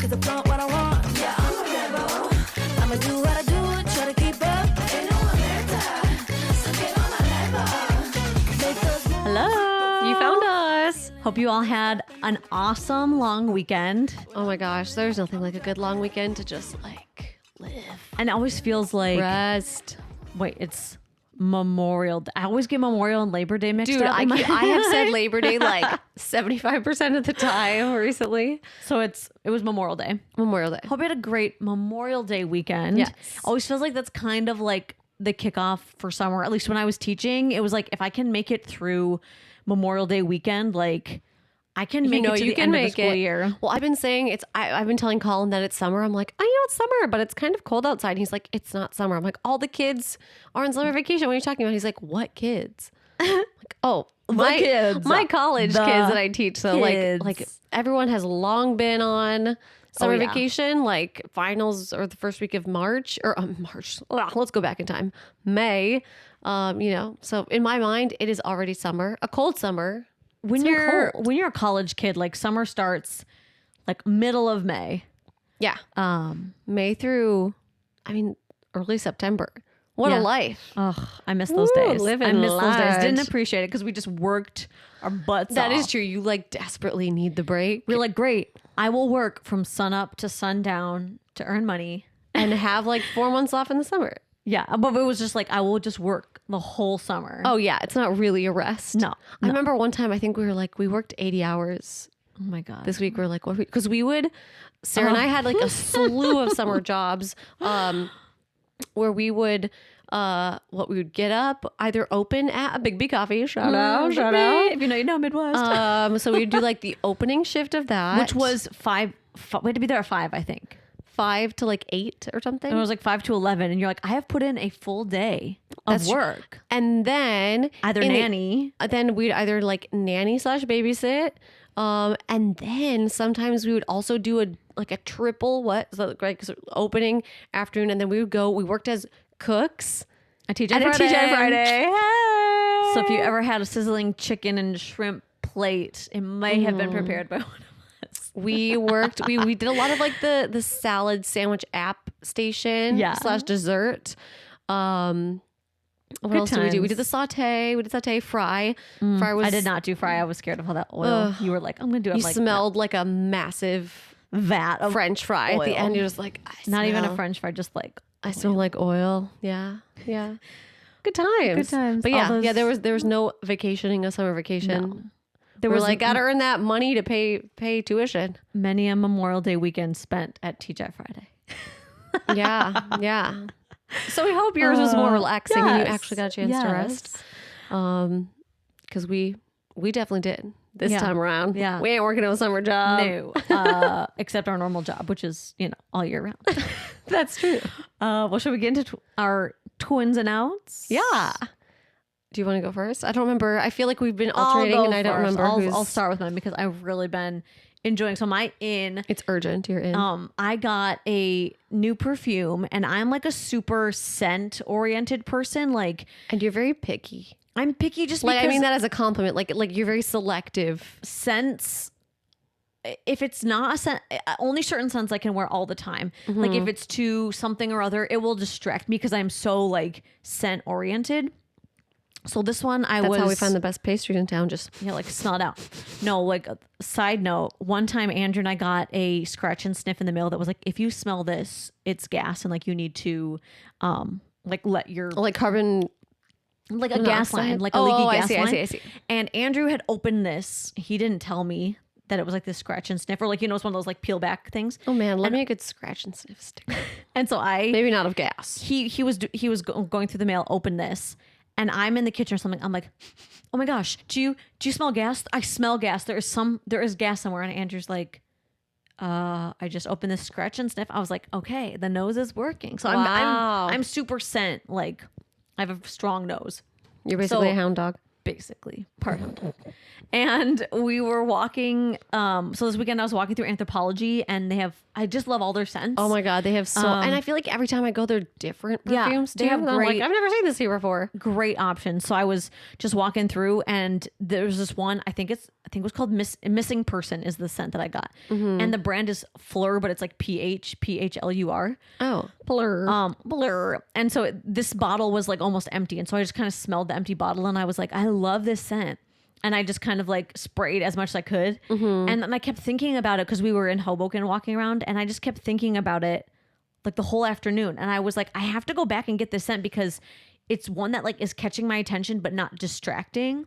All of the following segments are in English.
cause I flaunt what I want. Yeah, I'm a rebel. I'ma do what I do, try to keep up. Ain't no one better, so get on my level. Make those moves. Hello. You found us. Hope you all had an awesome long weekend. Oh my gosh, there's nothing like a good long weekend to just like live. And it always feels like, Rest. wait, it's Memorial Day. I always get Memorial and Labor Day mixed Dude, up. I have said Labor Day like 75% of the time recently. So it was Memorial Day. Memorial Day. Hope you had a great Memorial Day weekend. Yes. Always feels like that's kind of like the kickoff for summer. At least when I was teaching, it was like, if I can make it through Memorial Day weekend, like I can make it to the end of the school year. Well, I've been saying I've been telling Colin that it's summer. I'm like, I know it's summer, but it's kind of cold outside. He's like, it's not summer. I'm like, all the kids are on summer vacation. What are you talking about? He's like, what kids? Like, oh, my kids. my college The kids that I teach. So kids. like everyone has long been on summer yeah. vacation. Like finals or the first week of March or March. Let's go back in time. May. So in my mind, it is already summer, a cold summer. When It's been you're cold. when you're a college kid, like summer starts like middle of May. Yeah. May through, early September. What Yeah. a life. Ugh, I miss those Woo, days. living I miss those days. large. Didn't appreciate it because we just worked our butts That off. is true. You like desperately need the break We were like, great, I will work from sun up to sundown to earn money. and have like 4 months off in the summer. Yeah, but it was just like, I will just work the whole summer. Oh yeah. It's not really a rest. No, I no. remember one time, I think we worked 80 hours Oh my God. this week. We're like, what? Because Sarah and I had like a slew of summer jobs, where we would, we would get up, either open at a Big B Coffee, shout out. If you know Midwest. So we would do like the opening shift of that, Which was 5. We had to be there at 5, I think. 5 to like 8 or something. And it was like 5 to 11. And you're like, I have put in a full day of That's true. work. And then Either nanny. then we'd either like nanny / babysit. And then sometimes we would also do a triple opening afternoon. And then we worked as cooks A TJ at a Friday. TJ Friday. Hey! So if you ever had a sizzling chicken and shrimp plate, it might have been prepared by one of us. We worked, we did a lot of like the salad sandwich app station Yeah. / dessert. What Good else did we do? We times. did the saute. We did saute fry. Fry was I did not do fry. I was scared of all that oil. Ugh. You were like, I'm going to do it. You like smelled like a massive a vat of French fry at the oil. end. You're just like, not even a smell- French fry, just like I smell like oil. Yeah, yeah. Good times. Good times. But All yeah, those- yeah. There was no vacationing a summer vacation. there We're was like, gotta earn that money to pay tuition. many a Memorial Day weekend spent at TJ Friday. Yeah, yeah. So we hope yours was more relaxing and you yes, actually got a chance to rest. Because we definitely did this Yeah. time around. Yeah. We ain't working a summer job. No, except our normal job, which is, all year round. That's true. Well, should we get into our twins and outs? Yeah. Do you want to go first? I don't remember. I feel like we've been I'll alternating go and I don't first. remember who's... I'll start with mine because I've really been enjoying. So my in, It's urgent. You're in. I got a new perfume and I'm like a super scent oriented person. Like And you're very picky. I'm picky just Like, because I mean that as a compliment. Like you're very selective. scents, if it's not a scent, only certain scents I can wear all the time. Like if it's to something or other, it will distract me because I'm so like scent oriented. So this one That's how we find the best pastries in town. Just like smell it out. No, like a side note, one time Andrew and I got a scratch and sniff in the mail that was like, if you smell this, it's gas and like you need to let your like carbon... like a gas monoxide? line, like a leaky gas line. I see. And Andrew had opened this. He didn't tell me that it was like this scratch and sniff or like, it's one of those like peel back things. Oh man, let me a good scratch and sniff sticker. And so Maybe not of gas. he was going through the mail, opened this, and I'm in the kitchen or something. I'm like, oh my gosh, do you smell gas? I smell gas. There is gas somewhere. And Andrew's like, I just opened this scratch and sniff. I was like, okay, the nose is working. So Wow. I'm super scent. Like I have a strong nose, You're basically So- a hound dog. basically part hound dog. And we were walking. So this weekend I was walking through Anthropology, and I just love all their scents. Oh my God, they have and I feel like every time I go, they're different perfumes they too. have And I'm great- like, I've never seen this here before. Great options. So I was just walking through, and there's this one. I think it was called Missing Person is the scent that I got, and the brand is Fleur, but it's like PHLUR. Oh, blur. Blur. And so this bottle was like almost empty, and so I just kind of smelled the empty bottle, and I was like, I love this scent. And I just kind of like sprayed as much as I could. And then I kept thinking about it because we were in Hoboken walking around, and I just kept thinking about it like the whole afternoon. And I was like, I have to go back and get this scent because it's one that like is catching my attention but not distracting.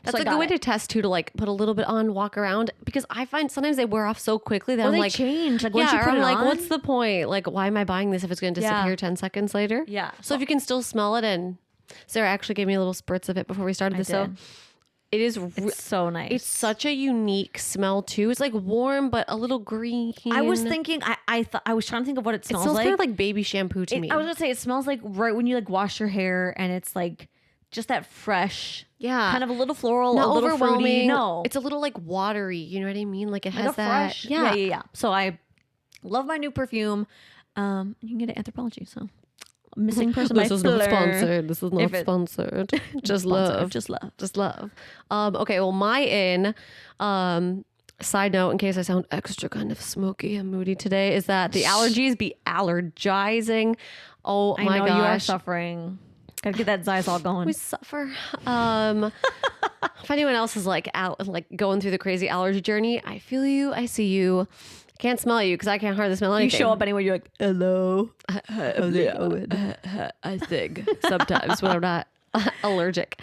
That's So a good way to test too, to like put a little bit on, walk around, because I find sometimes they wear off so quickly that Or I'm they like, change. Like once you or put I'm it like, on, what's the point? Like, why am I buying this if it's going to disappear Yeah. 10 seconds later? Yeah. So if you can still smell it, and Sarah actually gave me a little spritz of it before we started this. So did. it is. It's so nice. It's such a unique smell too. It's like warm but a little green. I was thinking, I thought I was trying to think of what it It smells smells like. kind of like baby shampoo to me. I was gonna say it smells like right when you like wash your hair, and it's like just that fresh, yeah, kind of a little floral, not a little overwhelming. fruity. No, It's a little like watery. You know what I mean? Like it like has a that. fresh. Yeah. Yeah. So I love my new perfume. You can get it at Anthropology. So Missing Person by This is not Fleur. sponsored. This is not If it- sponsored. Just Sponsored. love. Just love. Just love. Okay, well, my side note, in case I sound extra kind of smoky and moody today, is that the allergies be allergizing. Oh I my know you are gosh. suffering. Gotta get that Zysol going. We suffer. If anyone else is like going through the crazy allergy journey, I feel you. I see you. Can't smell you because I can't hardly smell You anything. show up anyway, you're like, hello. I think sometimes when I'm not allergic.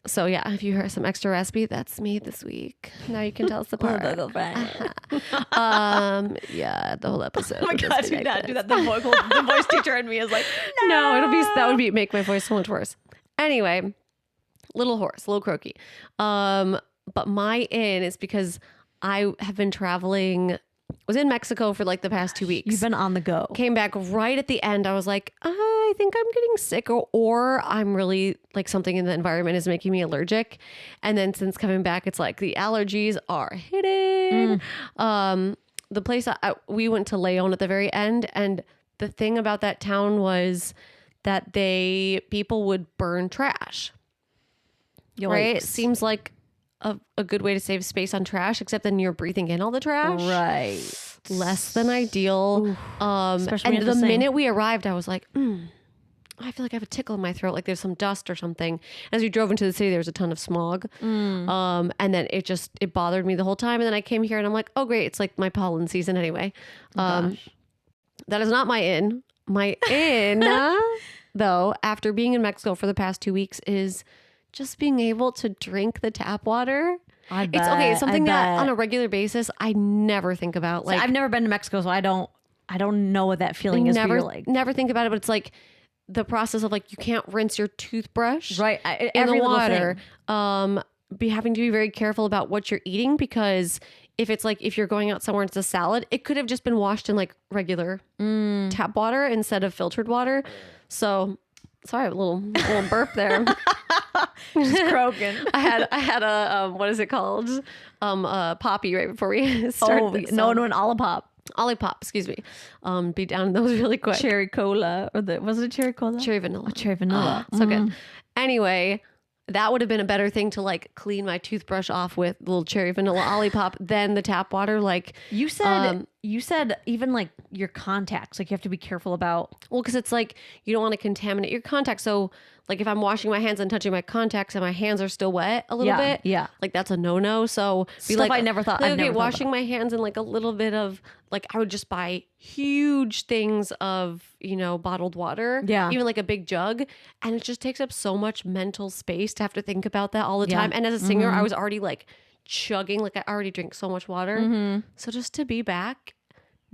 So yeah, if you heard some extra raspy, that's me this week. Now you can tell us apart. Yeah, the whole episode. Oh my will just God, be do like that. Do this. that. The voice teacher in me is like, No, that would make my voice so much worse. Anyway, little hoarse, little croaky. But my in is because I have been traveling. Was in Mexico for like the past 2 weeks. you've been on the go. Came back right at the end. I was like, I think I'm getting sick, or I'm really like something in the environment is making me allergic. And then since coming back, it's like the allergies are hitting. The place we went to Leon at the very end, and the thing about that town was that people would burn trash. Right? It Yikes. seems like a good way to save space on trash, except then you're breathing in all the trash. Right. Less than ideal. Especially when And you have the to sing. minute we arrived, I was like, I feel like I have a tickle in my throat, like there's some dust or something. As we drove into the city, there was a ton of smog. And then it bothered me the whole time. And then I came here and I'm like, oh great, it's like my pollen season anyway. That is not my in. My in, though, after being in Mexico for the past 2 weeks, is just being able to drink the tap water. I It's okay. It's something that on bet. a regular basis I never think about. Like I've never been to Mexico, so I don't know what that feeling is. never You're like, never think about it, but it's like the process of like you can't rinse your toothbrush right? in Every the little water. thing. Be having to be very careful about what you're eating, because if you're going out somewhere and it's a salad, it could have just been washed in like regular tap water instead of filtered water. So sorry, a little burp there. Just croaking. I had a what is it called? Poppy right before we started. No, an Olipop. Olipop, excuse me. Be down in those really quick. Cherry cola, or was it cherry cola? Cherry vanilla. Cherry vanilla. So good. Anyway, that would have been a better thing to like clean my toothbrush off with little cherry vanilla Olipop than the tap water. Like You said even like your contacts, like you have to be careful about. well, because it's like you don't want to contaminate your contacts. So like if I'm washing my hands and touching my contacts and my hands are still wet a little bit, yeah. like that's a no. So be Stuff like I never thought- like, I've okay, never thought washing my hands in like a little bit of like I would just buy huge things of bottled water, Yeah. even like a big jug, and it just takes up so much mental space to have to think about that all the Yeah. time. And as a singer, I was already like chugging, like I already drink so much water. So just to be back,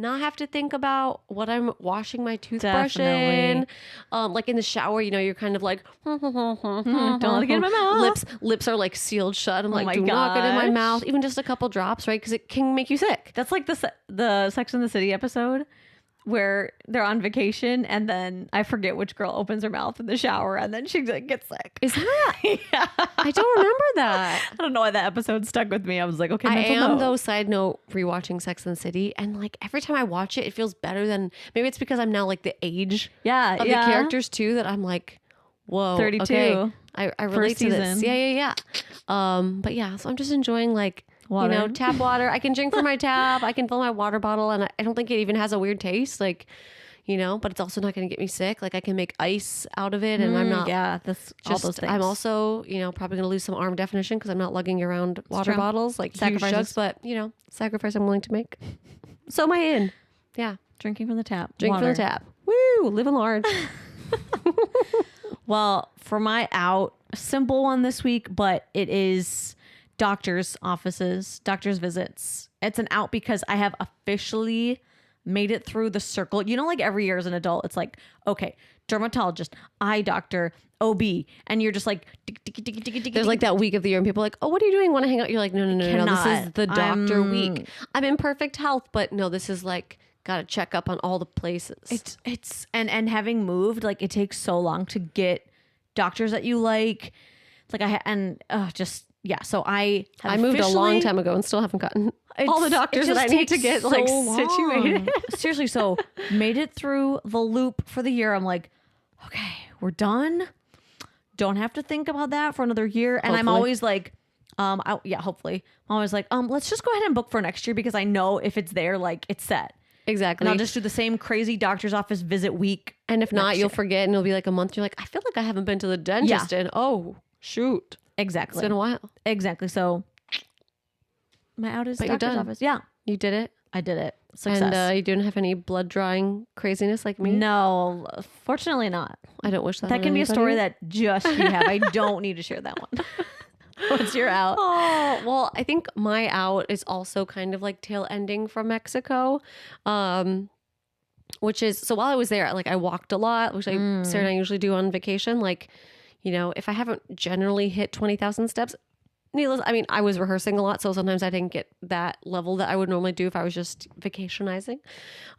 not have to think about what I'm washing my toothbrush in. Definitely. Like in the shower, you're kind of like, don't let it get in my mouth. Lips are like sealed shut. I'm like, my do not get in my gosh. mouth. Even just a couple drops, right? Because it can make you sick. That's like the Sex and the City episode where they're on vacation and then I forget which girl opens her mouth in the shower and then she like, gets sick. Is that? Yeah. I don't remember that. I don't know why that episode stuck with me. I was like, okay, I mental am note. though. Side note, rewatching Sex and the City, and like every time I watch it, it feels better than maybe it's because I'm now like the age Yeah, of yeah. the characters too that I'm like, whoa, 32. Okay, I relate to this. season. Yeah. But yeah, so I'm just enjoying like Water. you know, tap water. I can drink from my tap. I can fill my water bottle, and I don't think it even has a weird taste. Like, you know, but it's also not going to get me sick. Like I can make ice out of it, and I'm not. Yeah, that's all Just, those things. I'm also, you know, probably going to lose some arm definition because I'm not lugging around water true. bottles like huge Sacrifices. jugs, but you know, sacrifice I'm willing to make. So am I in. Yeah. drinking from the tap. Drink Water. from the tap. Woo! Living large. Well, for my out, a simple one this week, but it is doctor's offices, doctor's visits. It's an out because I have officially made it through the circle. You know, like every year as an adult, it's like, okay, dermatologist, eye doctor, OB, and you're just like, There's like that week of the year and people are like, oh, what are you doing? Want to hang out? You're like, no. This Cannot. is the doctor I'm- week. I'm in perfect health, but no, this is like, got to check up on all the places. it's and having moved, like it takes so long to get doctors that you like. Like just yeah. So I moved a long officially- time ago and still haven't gotten all the It doctors that just I need to takes get so like long. situated. Seriously, so made it through the loop for the year. I'm like, okay, we're done. Don't have to think about that for another year. And I'm Hopefully. always like, hopefully. I'm always like, let's just go ahead and book for next year because I know if it's there, like it's set. Exactly. And I'll just do the same crazy doctor's office visit week. And if not, next you'll year. forget and it'll be like a month. You're like, I feel like I haven't been to the dentist in, oh, shoot. Exactly. It's been a while. Exactly. So my out is But you're doctor's done. office. Yeah, You did it. I did it. Success. And you didn't have any blood drawing craziness like me? No, fortunately not. I don't wish that That on can be a story anybody. that just you have. I don't need to share that one. What's your out? Oh, well, I think my out is also kind of like tail ending from Mexico. Which is, so while I was there, like I walked a lot, which Sarah and I usually do on vacation. Like, you know, if I haven't generally hit 20,000 steps, I was rehearsing a lot. So sometimes I didn't get that level that I would normally do if I was just vacationizing.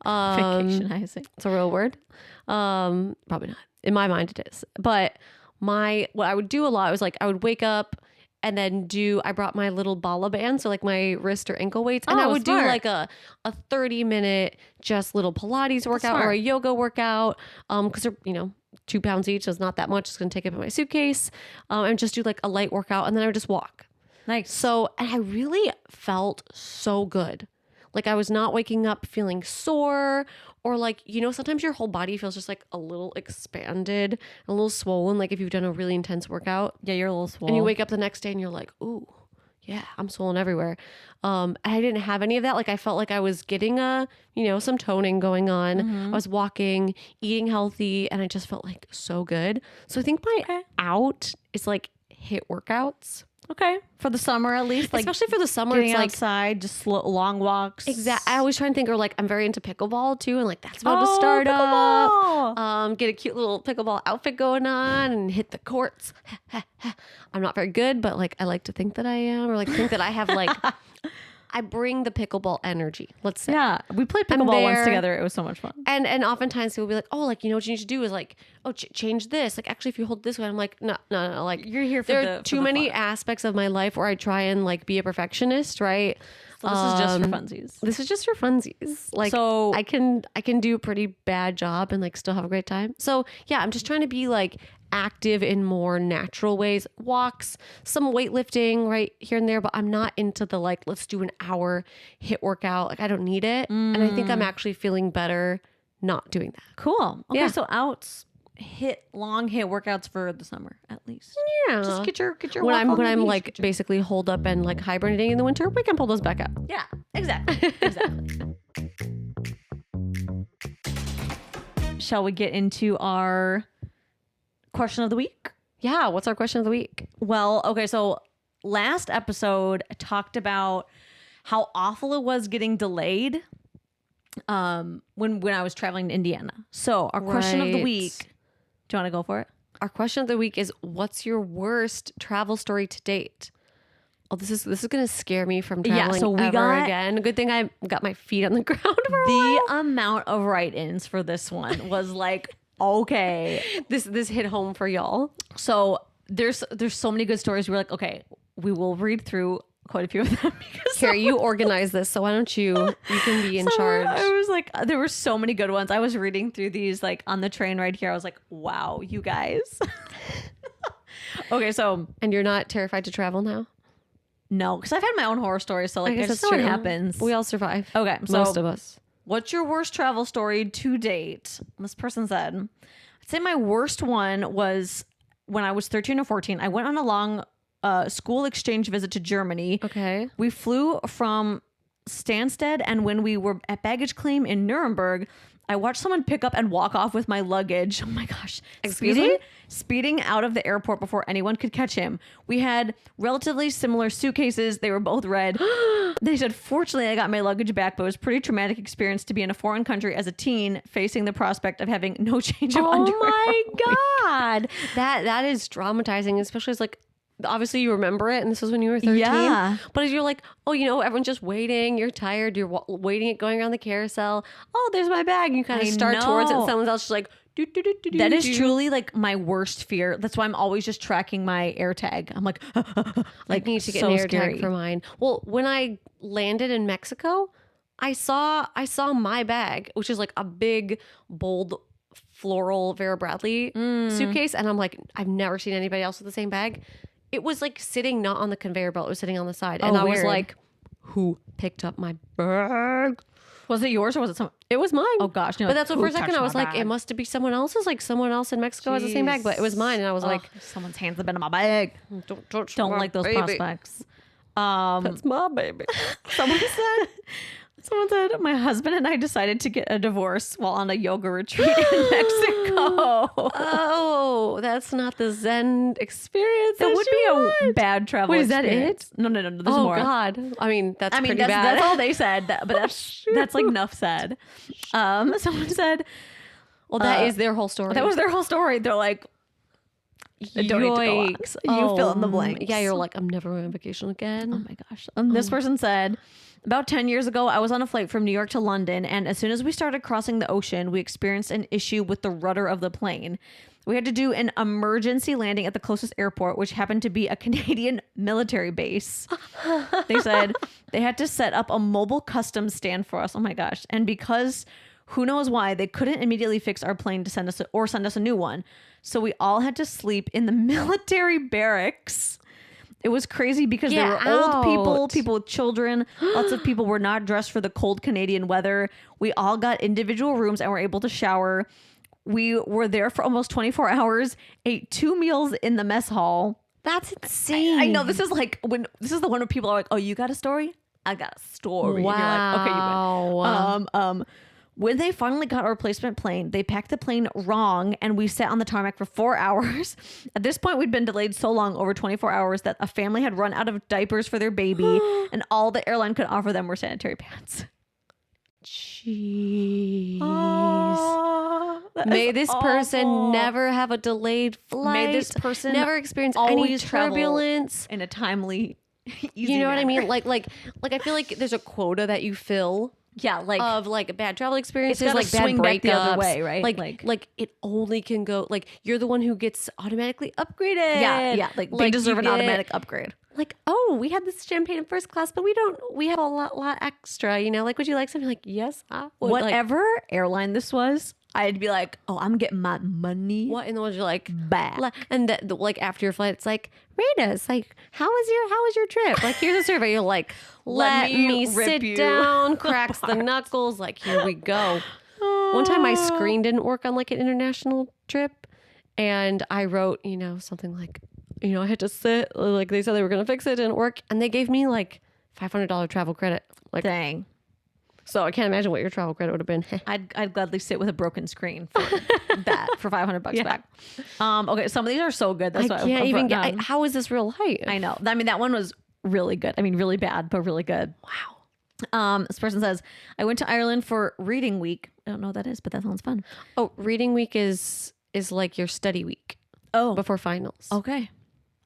Vacationizing. It's a real word. Probably not. In my mind it is. But what I would do a lot was like, I would wake up and then I brought my little bala band, so like my wrist or ankle weights, and I would smart. do like a 30-minute just little Pilates workout or smart. a yoga workout, because they're, you know, 2 pounds each, so it's not that much. It's gonna take up in my suitcase, and just do like a light workout, and then I would just walk. Nice. So, and I really felt so good. Like I was not waking up feeling sore or like, you know, sometimes your whole body feels just like a little expanded, a little swollen. Like if you've done a really intense workout Yeah, you're a little swole. and you wake up the next day and you're like, ooh, yeah, I'm swollen everywhere. And I didn't have any of that. Like I felt like I was getting some toning going on. I was walking, eating healthy, and I just felt like so good. So I think my out is like HIIT workouts. Okay. For the summer at least. Like Especially for the summer, getting it's like outside, just long walks. exactly. I always try and think, or like I'm very into pickleball too, and like that's about to Oh, start pickleball. up. Get a cute little pickleball outfit going on and hit the courts. I'm not very good, but like I like to think that I am, or like think that I have like I bring the pickleball energy. Let's say. Yeah. We played I'm pickleball once there. together. It was so much fun. And oftentimes people will be like, oh, like, you know what you need to do is like, oh, change this. Like, actually, if you hold this way, I'm like, no. Like, You're here for there the are for too the many fun. aspects of my life where I try and like be a perfectionist, right? So this is just for funsies. This is just for funsies. Like, So- I can do a pretty bad job and like still have a great time. So yeah, I'm just trying to be like active in more natural ways, walks, some weightlifting right here and there, but I'm not into the like, let's do an hour HIIT workout. Like I don't need it. And I think I'm actually feeling better not doing that. Cool. Okay, Yeah. so outs, long HIIT workouts for the summer at least. Yeah. Just get your when walk I'm on the beach, like get your- basically holed up and like hibernating in the winter, we can pull those back up. Yeah, exactly. Exactly. Shall we get into our question of the week? Yeah. What's our question of the week? Well, okay, so last episode talked about how awful it was getting delayed when I was traveling to Indiana. So our question of the Right. week, do you want to go for it? Our question of the week is, what's your worst travel story to date? Oh, this is gonna scare me from Yeah, traveling so we ever got- again. Good thing I got my feet on the ground for a The while. amount of write-ins for this one was like, okay. This hit home for y'all. So there's so many good stories. We're like, okay, we will read through quite a few of them. Because Here, you organize this, so why don't you can be in charge. I was like, there were so many good ones. I was reading through these like on the train right here. I was like, wow, you guys. Okay, so And you're not terrified to travel now? no, because I've had my own horror stories. So like, I guess just that's know what true. happens. We all survive. Okay, so Most of us. what's your worst travel story to date? This person said, I'd say my worst one was when I was 13 or 14. I went on a long school exchange visit to Germany. Okay. We flew from Stansted, and when we were at baggage claim in Nuremberg, I watched someone pick up and walk off with my luggage. Oh my gosh. Excuse me? Speeding out of the airport before anyone could catch him. We had relatively similar suitcases. They were both red. They said, fortunately, I got my luggage back, but it was a pretty traumatic experience to be in a foreign country as a teen, facing the prospect of having no change of underwear. Oh my God. That is traumatizing, especially as like, obviously you remember it and this was when you were 13. Yeah. But as you're like, oh, you know, everyone's just waiting. You're tired. You're waiting it going around the carousel. Oh, there's my bag. You kind of I start towards it. know. And someone else is like, do, do, do, do, That do, is do. truly like my worst fear. That's why I'm always just tracking my air tag. I'm like, I need to get so an air scary. tag for mine. Well, when I landed in Mexico, I saw my bag, which is like a big, bold, floral Vera Bradley suitcase, and I'm like, I've never seen anybody else with the same bag. It was like sitting not on the conveyor belt; it was sitting on the side, and I was weird. like, "Who picked up my bag?" Was it yours or was it some? It was mine. Oh gosh, no, But that's what who for a second touched I my was like, bag? it must be someone else's. Like someone else in Mexico has the same bag, but it was mine, and I was like, someone's hands have been in my bag. "Don't touch Don't my like those baby. prospects. That's my baby." Someone said, my husband and I decided to get a divorce while on a yoga retreat in Mexico. Oh, that's not the Zen experience. That would you be a want. bad travel Wait, is that experience. No. There's Oh more. God! I mean, that's I mean, pretty bad. that's all they said. But that's like enough said. Someone said, Well, that is their whole story. that was their whole story. They're like, don't need to go on. Yikes. You fill in the blanks. Yeah, you're like, I'm never going on vacation again. Oh my gosh. This person said, about 10 years ago, I was on a flight from New York to London, and as soon as we started crossing the ocean, we experienced an issue with the rudder of the plane. We had to do an emergency landing at the closest airport, which happened to be a Canadian military base. They said they had to set up a mobile customs stand for us. Oh my gosh. And because who knows why, they couldn't immediately fix our plane to send us a new one. So we all had to sleep in the military barracks. It was crazy because there Get were old people, out. people with children. Lots of people were not dressed for the cold Canadian weather. We all got individual rooms and were able to shower. We were there for almost 24 hours, ate 2 meals in the mess hall. That's insane. I know this is like when this is the one where people are like, "Oh, you got a story? I got a story." Wow. And you're like, "Okay, you win." When they finally got our replacement plane, they packed the plane wrong and we sat on the tarmac for 4 hours. At this point, we'd been delayed so long, over 24 hours, that a family had run out of diapers for their baby and all the airline could offer them were sanitary pads. Jeez. That May is this awful. person never have a delayed flight. May this person never experience any always travel turbulence. in a timely, easy You know what I manner. mean? Like I feel like there's a quota that you fill Yeah, like of like bad travel experiences, gotta like bad swing back the other breakups, way, right? Like it only can go like you're the one who gets automatically upgraded. yeah, like they deserve you an get, automatic upgrade. Like, oh, we had this champagne in first class, but we have a lot extra. You know, like, would you like something? Like, yes, I would. Like, Whatever airline this was, I'd be like, oh, I'm getting my money what in the world you're like back. and like after your flight, it's like, rate us. Like, how was your trip? Like, here's a survey. You're like, let me rip sit you down, cracks the knuckles. Like, here we go. One time my screen didn't work on like an international trip, and I wrote, something like, I had to sit. Like they said they were gonna fix it, didn't work, and they gave me like $500 travel credit. Like, Dang. so I can't imagine what your travel credit would have been. I'd gladly sit with a broken screen for that for $500 Yeah. back. Okay, some of these are so good. That's I why can't I've even written get. down. How is this real life? I know. I mean, that one was really good. I mean, really bad, but really good. Wow. This person says, I went to Ireland for reading week. I don't know what that is, but that sounds fun. Oh, reading week is like your study week Oh, before finals. okay.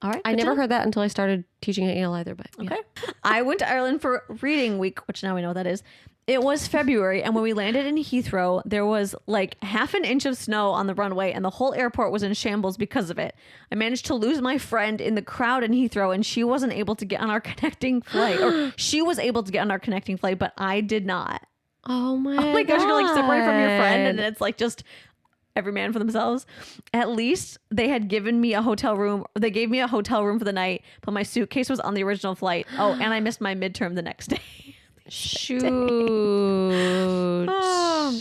All right. I good to never know. heard that until I started teaching at Yale either, but yeah. Okay. I went to Ireland for reading week, which now we know what that is. It was February, and when we landed in Heathrow, there was like half an inch of snow on the runway, and the whole airport was in shambles because of it. I managed to lose my friend in the crowd in Heathrow, and she wasn't able to get on our connecting flight. Or she was able to get on our connecting flight, but I did not. Oh my Oh my gosh, you're like separated from your friend, and God. it's like just every man for themselves. At least they had given me a hotel room. They gave me a hotel room for the night, but my suitcase was on the original flight. Oh, and I missed my midterm the next day. Shoot. Oh.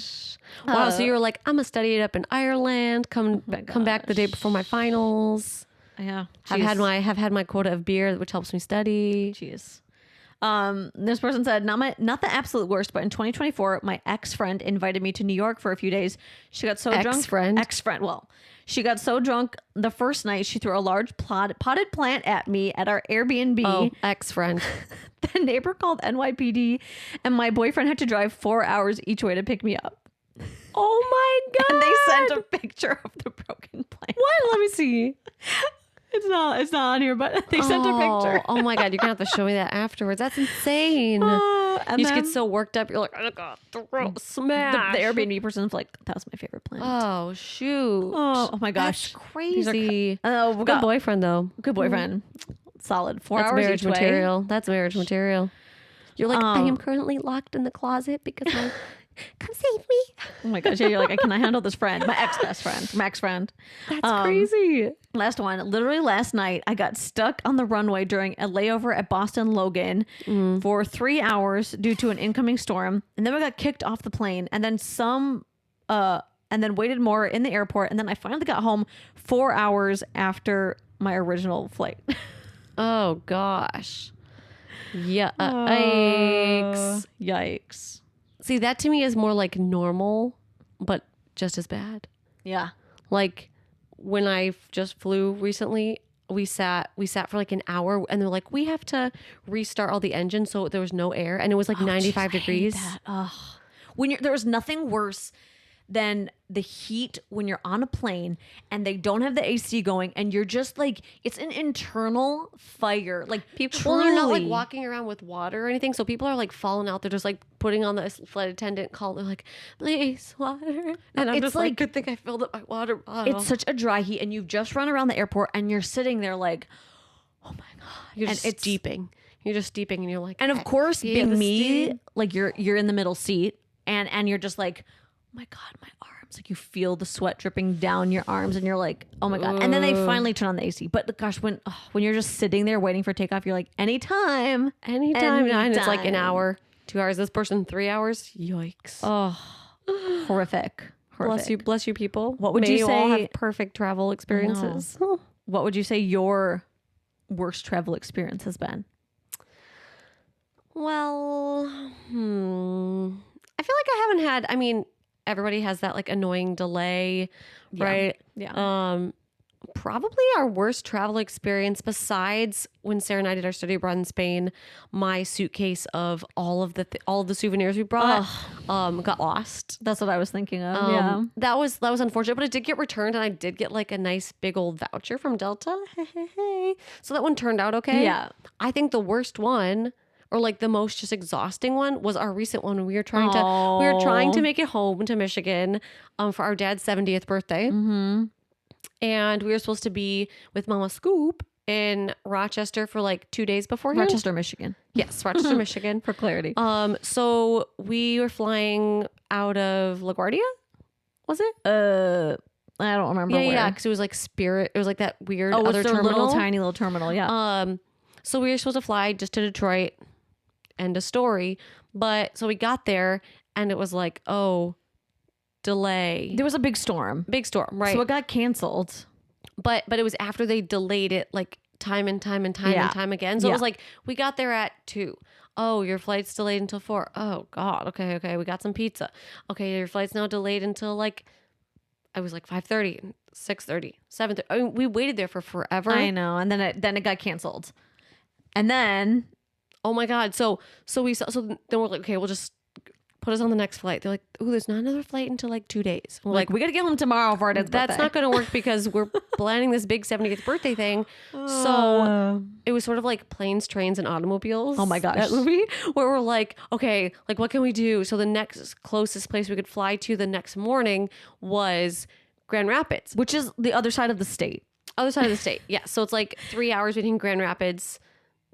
Wow, so you were like, I'm gonna study it up in Ireland, come back the day before my finals. Yeah. Have had my quota of beer, which helps me study. Jeez. This person said, not the absolute worst, but in 2024, my ex-friend invited me to New York for a few days. She got so drunk. Ex-friend. Well, she got so drunk the first night, she threw a large potted plant at me at our Airbnb. Oh, ex-friend. The neighbor called NYPD, and my boyfriend had to drive 4 hours each way to pick me up. Oh my God. And they sent a picture of the broken plant. What? Let me see. It's not on here, but they sent a picture. Oh my God, you're gonna have to show me that afterwards. That's insane. And You just then get so worked up. You're like, I got throat the smash. Airbnb person's like, that was my favorite plant. Oh shoot. Oh my gosh. That's crazy. Oh, Good boyfriend though. Good boyfriend. Solid. 4 That's hours marriage each way. material. That's marriage material. You're like, I Um, am currently locked in the closet because my come save me. Oh my gosh. Yeah, you're like, can I handle this friend? My ex-best friend. My ex-friend. That's crazy. Last one. Literally last night, I got stuck on the runway during a layover at Boston Logan for 3 hours due to an incoming storm. And then we got kicked off the plane. And then and then waited more in the airport. And then I finally got home 4 hours after my original flight. Oh gosh. Yeah. Yikes. See, that to me is more like normal, but just as bad. Yeah. Like when I just flew recently, we sat for like an hour and they're like, we have to restart all the engines so there was no air, and it was like 95 degrees. There was nothing worse than the heat when you're on a plane and they don't have the AC going and you're just like, it's an internal fire. Like People truly. are not like walking around with water or anything, so people are like falling out. They're just like putting on the flight attendant call. They're like, please, water. And I'm It's just like, good thing I filled up my water bottle. It's such a dry heat and you've just run around the airport and you're sitting there like, oh my God. You're and just it's steeping. You're just steeping and you're like, And of course, yeah, being the me, steam. like you're in the middle seat and you're just like, oh my God, my arms. Like you feel the sweat dripping down your arms and you're like, oh my God. And then they finally turn on the AC. But gosh, when you're just sitting there waiting for takeoff, you're like, anytime. anytime. And it's like an hour, 2 hours. This person 3 hours. Yikes. Oh, horrific. Bless you people. What would May you all say- have perfect travel experiences. What would you say your worst travel experience has been? Well, I feel like I haven't had, I mean, everybody has that like annoying delay, right? Yeah. Probably our worst travel experience besides when Sarah and I did our study abroad in Spain, my suitcase of all of the souvenirs we brought got lost. That's what I was thinking of. Yeah. That was unfortunate, but it did get returned and I did get like a nice big old voucher from Delta. So that one turned out okay. Yeah. I think the worst one, or like the most just exhausting one, was our recent one. We were trying to make it home to Michigan for our dad's 70th birthday. Mm-hmm. And we were supposed to be with Mama Scoop in Rochester for like 2 days beforehand. Rochester, Michigan. Yes, Rochester, Michigan. For clarity. So we were flying out of LaGuardia. Was it? I don't remember where. Yeah, because it was like Spirit. It was like that weird Oh, other it's their terminal. tiny little terminal. Yeah. So we were supposed to fly just to Detroit. End of story. But so we got there and it was like, oh, delay. There was a big storm. Big storm, right? So it got canceled. But it was after they delayed it like time and time and time Yeah. and time again. So it Yeah. was like, we got there at 2. Oh, your flight's delayed until 4. Oh God. Okay. We got some pizza. Okay, your flight's now delayed until like, I was like 5:30, 6:30, 7:30. I mean, we waited there for forever. I know. And then it got canceled. And then Oh my God. So then we're like, okay, we'll just put us on the next flight. They're like, ooh, there's not another flight until like 2 days. We're Like, we got to get home tomorrow for our dad's that's birthday. not going to work because we're planning this big 70th birthday thing. So it was sort of like Planes, Trains, and Automobiles. Oh my gosh. That movie where we're like, okay, like what can we do? So the next closest place we could fly to the next morning was Grand Rapids. Which is the other side of the state. Other side of the state. Yeah. So it's like 3 hours between Grand Rapids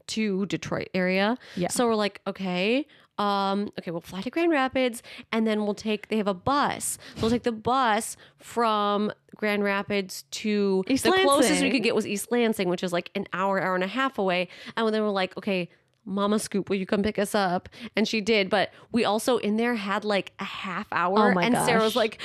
to Detroit area. Yeah. So we're like, okay, we'll fly to Grand Rapids and then they have a bus. So we'll take the bus from Grand Rapids to East the closest we Lansing. could get was East Lansing, which is like an hour and a half away. And then we're like, okay, Mama Scoop, will you come pick us up? And she did. But we also in there had like a half hour. Oh my and Sarah was gosh. like,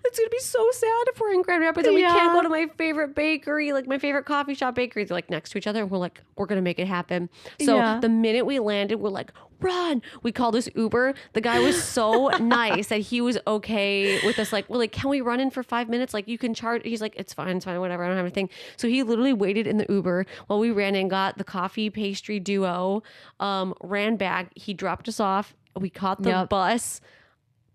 it's going to be so sad if we're in Grand Rapids and we can't go to my favorite bakery, like my favorite coffee shop bakery. They're like next to each other. And we're like, we're going to make it happen. So Yeah. the minute we landed, we're like, run. We called this Uber. The guy was so nice that he was okay with us. Like, we're like, can we run in for 5 minutes? Like, you can charge. He's like, it's fine, whatever. I don't have anything. So he literally waited in the Uber while we ran and got the coffee pastry duo, ran back. He dropped us off. We caught the Yep. bus.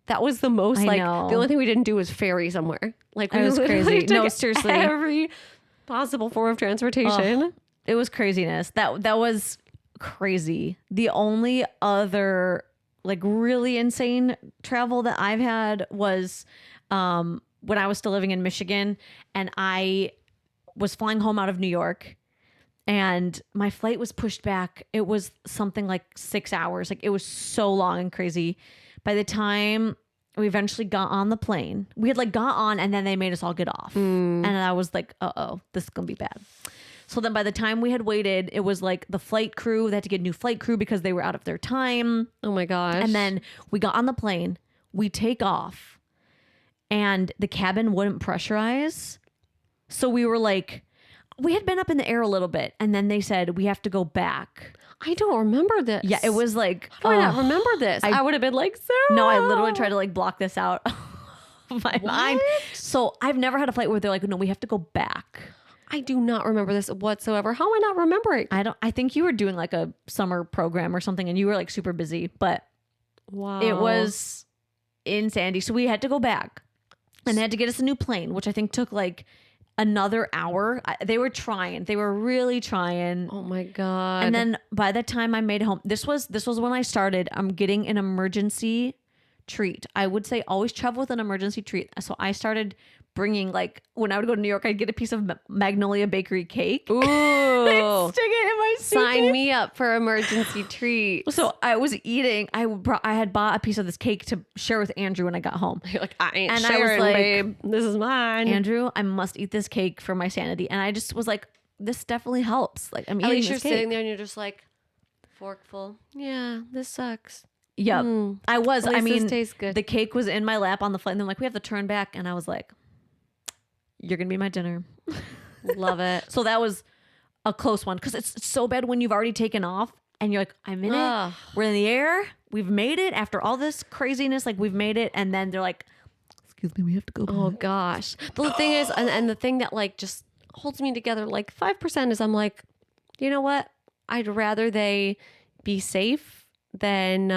That was the most, I like, know. the only thing we didn't do was ferry somewhere. Like, It we was literally crazy. took No, seriously. every possible form of transportation. It was craziness. That was crazy. The only other like really insane travel that I've had was when I was still living in Michigan and I was flying home out of New York and my flight was pushed back. It was something like 6 hours. Like it was so long and crazy. By the time we eventually got on the plane, we had like got on and then they made us all get off. And I was like, uh-oh, this is gonna be bad. So then by the time we had waited, it was like the flight crew, they had to get new flight crew because they were out of their time. Oh my gosh. And then we got on the plane, we take off, and the cabin wouldn't pressurize. So we were like, we had been up in the air a little bit, and then they said we have to go back. I don't remember this. Yeah, it was like, How do I not ugh. remember this? I would have been like, Sarah. No, I literally tried to like block this out of my mind. So I've never had a flight where they're like, no, we have to go back. I do not remember this whatsoever. How am I not remembering? I think you were doing like a summer program or something and you were like super busy, but Wow. it was in Sandy. So we had to go back and they had to get us a new plane, which I think took like another hour. They were trying. They were really trying. Oh my God. And then by the time I made it home, this was when I started. I'm getting an emergency treat. I would say always travel with an emergency treat. So I started bringing like when I would go to New York, I'd get a piece of Magnolia Bakery cake. Ooh. I'd stick it in my Sign suitcase. me up for emergency treat. So I was eating. I had bought a piece of this cake to share with Andrew when I got home. You're like, I ain't And I was sharing, like, babe. This is mine. Andrew, I must eat this cake for my sanity. And I just was like, this definitely helps. Like I'm At eating least this you're cake. sitting there and you're just like, forkful. Yeah, this sucks. Yep. I was. At I least mean, this tastes good. the cake was in my lap on the flight. And they're like, we have to turn back. And I was like, you're going to be my dinner. Love it. So that was a close one because it's so bad when you've already taken off and you're like, I'm in Ugh. it. We're in the air. We've made it after all this craziness. Like we've made it. And then they're like, excuse me, we have to go back. Oh gosh. The thing is, and the thing that like just holds me together like 5% is I'm like, you know what? I'd rather they be safe than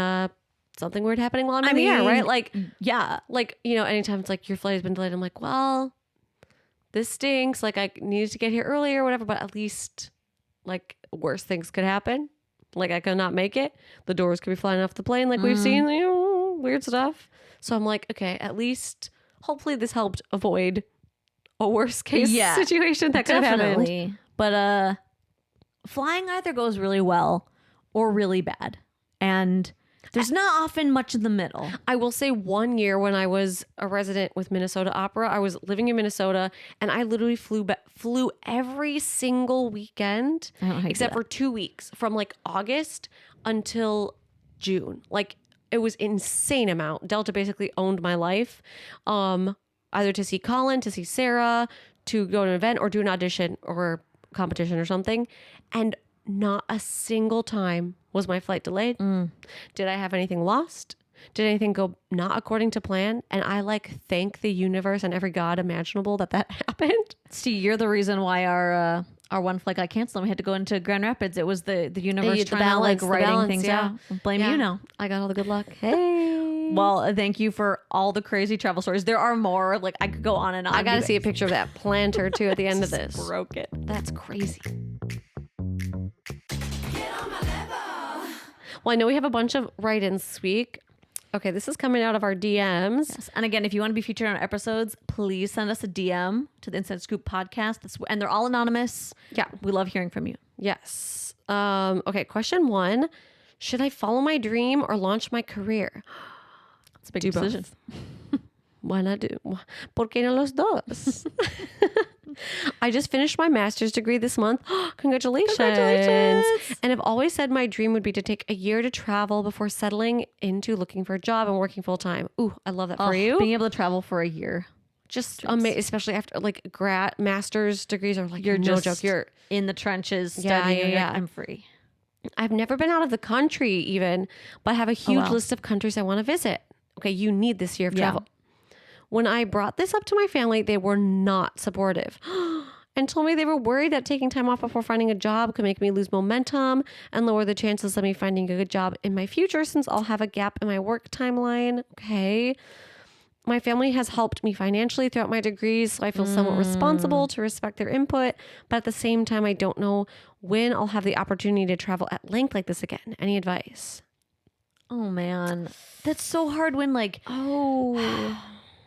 something weird happening while I'm in the air, right? Like, yeah. like, you know, anytime it's like your flight has been delayed, I'm like, well, this stinks. Like I needed to get here earlier or whatever, but at least like worse things could happen. Like I could not make it. The doors could be flying off the plane like we've seen, you know, weird stuff. So I'm like, okay, at least hopefully this helped avoid a worst case Yeah, situation that could have happened. Definitely. But flying either goes really well or really bad. And there's not often much in the middle. I will say 1 year when I was a resident with Minnesota Opera, I was living in Minnesota and I literally flew every single weekend I don't know how you do except that. for 2 weeks from like August until June. Like it was insane amount. Delta basically owned my life. Either to see Colin, to see Sarah, to go to an event or do an audition or competition or something. And not a single time was my flight delayed. Did I have anything lost? Did anything go not according to plan? And I like thank the universe and every god imaginable that happened. See, you're the reason why our one flight got canceled and we had to go into Grand Rapids. It was the universe The trying to like balance, writing things out. Blame Yeah. you now. I got all the good luck. Hey. Well, thank you for all the crazy travel stories. There are more. Like I could go on and on. I got to see a picture of that planter too at the end of this. Broke it. That's crazy. Get on my level. Well, I know we have a bunch of write-ins this week. Okay, this is coming out of our DMs. Yes. And again, if you want to be featured on our episodes, please send us a DM to the Inside Scoop podcast. And they're all anonymous. Yeah. We love hearing from you. Yes. Okay, question 1. Should I follow my dream or launch my career? It's a big Do both. decision. Why not do? ¿Por qué no los dos? I just finished my master's degree this month. Congratulations. And I've always said my dream would be to take a year to travel before settling into looking for a job and working full time. Ooh, I love that for you. Being able to travel for a year. Just especially after like master's degrees are like You're no just joke. You're in the trenches Yeah, studying. yeah, and you're like, yeah. I'm free. I've never been out of the country even, but I have a huge wow. list of countries I want to visit. Okay, you need this year of Yeah. travel. When I brought this up to my family, they were not supportive and told me they were worried that taking time off before finding a job could make me lose momentum and lower the chances of me finding a good job in my future since I'll have a gap in my work timeline. Okay. My family has helped me financially throughout my degrees, so I feel somewhat responsible to respect their input. But at the same time, I don't know when I'll have the opportunity to travel at length like this again. Any advice? Oh man. That's so hard when like Oh,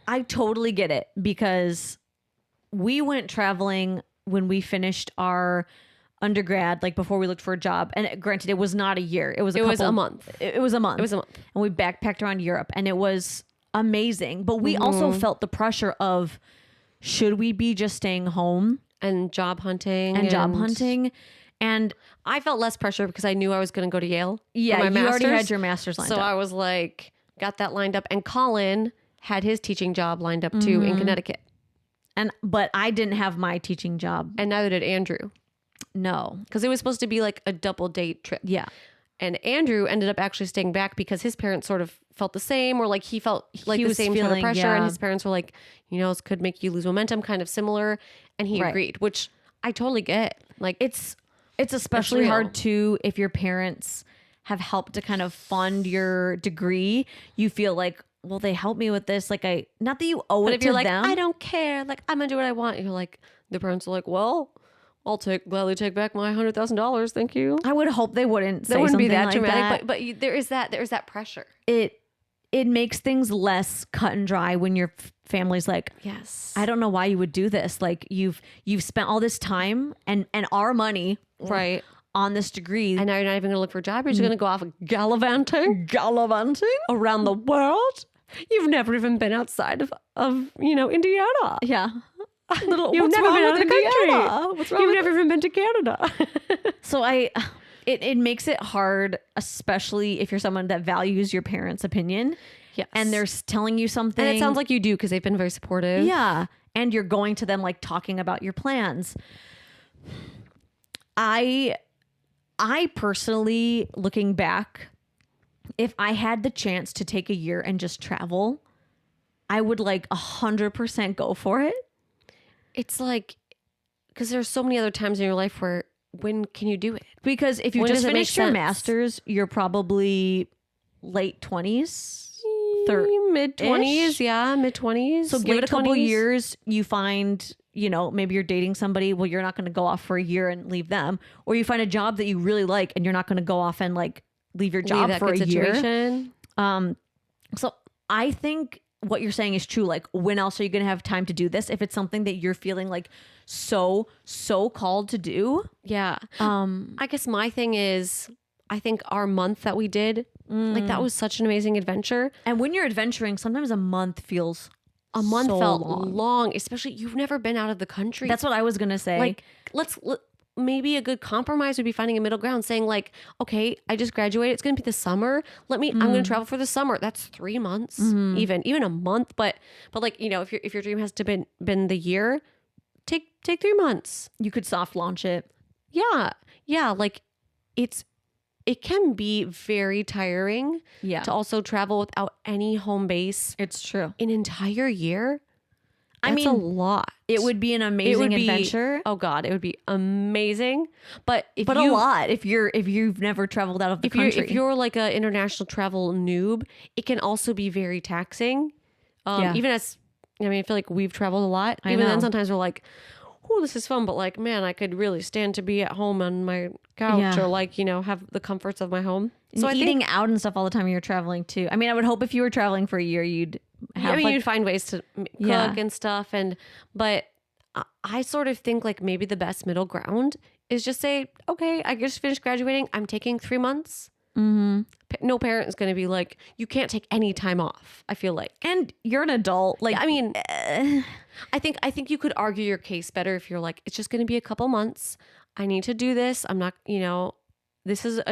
I totally get it because we went traveling when we finished our undergrad, like before we looked for a job. And granted, it was not a year. It was it was a month. It was a month. It was a month. And we backpacked around Europe and it was amazing. But we also felt the pressure of should we be just staying home And job hunting. and job hunting? And I felt less pressure because I knew I was going to go to Yale. yeah, for you my already master's. had your master's lined So up. I was like, got that lined up. And Colin had his teaching job lined up too in Connecticut. But I didn't have my teaching job. And neither did Andrew. No. Because it was supposed to be like a double date trip. Yeah. And Andrew ended up actually staying back because his parents sort of felt the same, or like he felt like He the was same sort of feeling, pressure. And yeah. his parents were like, you know, this could make you lose momentum, kind of similar. And he Right. agreed, which I totally get. Like, It's especially real. hard too if your parents have helped to kind of fund your degree. You feel like, well, they helped me with this. Like not that you owe but it if to you're like, them. I don't care, like I'm gonna do what I want, you're like, the parents are like, well, I'll gladly take back my $100,000, thank you. I would hope they wouldn't say That wouldn't be something that like dramatic, that. but there is that pressure. It makes things less cut and dry when your family's like, Yes, I don't know why you would do this. Like you've spent all this time and our money right. on this degree. And now you're not even gonna look for a job. You're just gonna go off gallivanting around the world. You've never even been outside of Indiana. Yeah. Little, You've what's never wrong been out of with the country. Indiana? What's wrong You've with never even been to Canada. So it makes it hard, especially if you're someone that values your parents' opinion. Yes. And they're telling you something. And it sounds like you do because they've been very supportive. yeah. And you're going to them like talking about your plans. I personally, looking back, if I had the chance to take a year and just travel, I would like 100% go for it. It's like, because there's so many other times in your life where, when can you do it? Because if you When just does it make finished your sense? master's, you're probably late 20s. Mid 20s, yeah, mid 20s. So give it a couple years, you find, maybe you're dating somebody. Well, you're not going to go off for a year and leave them. Or you find a job that you really like and you're not going to go off and like leave your job for a year. Situation. So I think what you're saying is true. Like, when else are you going to have time to do this? If it's something that you're feeling like so called to do. Yeah. I guess my thing is, I think our month that we did, like that was such an amazing adventure. And when you're adventuring, sometimes a month feels A month so felt long. long, especially you've never been out of the country. That's what I was going to say. like, maybe a good compromise would be finding a middle ground, saying like, okay, I just graduated. It's going to be the summer. I'm going to travel for the summer. That's 3 months, even a month. But like, if your dream has to been the year, take 3 months. you could soft launch it. Yeah. Yeah. Like it can be very tiring Yeah. to also travel without any home base It's true. an entire year. That's a lot. It would be an amazing adventure. Oh God, it would be amazing. But a lot if you've never traveled out of the country. If you're like an international travel noob, it can also be very taxing. Even as I feel like we've traveled a lot. Even then, sometimes we're like, "Oh, this is fun," but like, man, I could really stand to be at home on my couch or like have the comforts of my home. So eating out and stuff all the time when you're traveling too. I mean, I would hope if you were traveling for a year, you'd have. You'd find ways to cook and stuff, but I sort of think like maybe the best middle ground is just say, okay, I just finished graduating. I'm taking 3 months. Mm-hmm. No parent is going to be like, you can't take any time off. I feel like, and you're an adult. Like, I mean, I think you could argue your case better if you're like, it's just going to be a couple months. I need to do this. I'm not, this is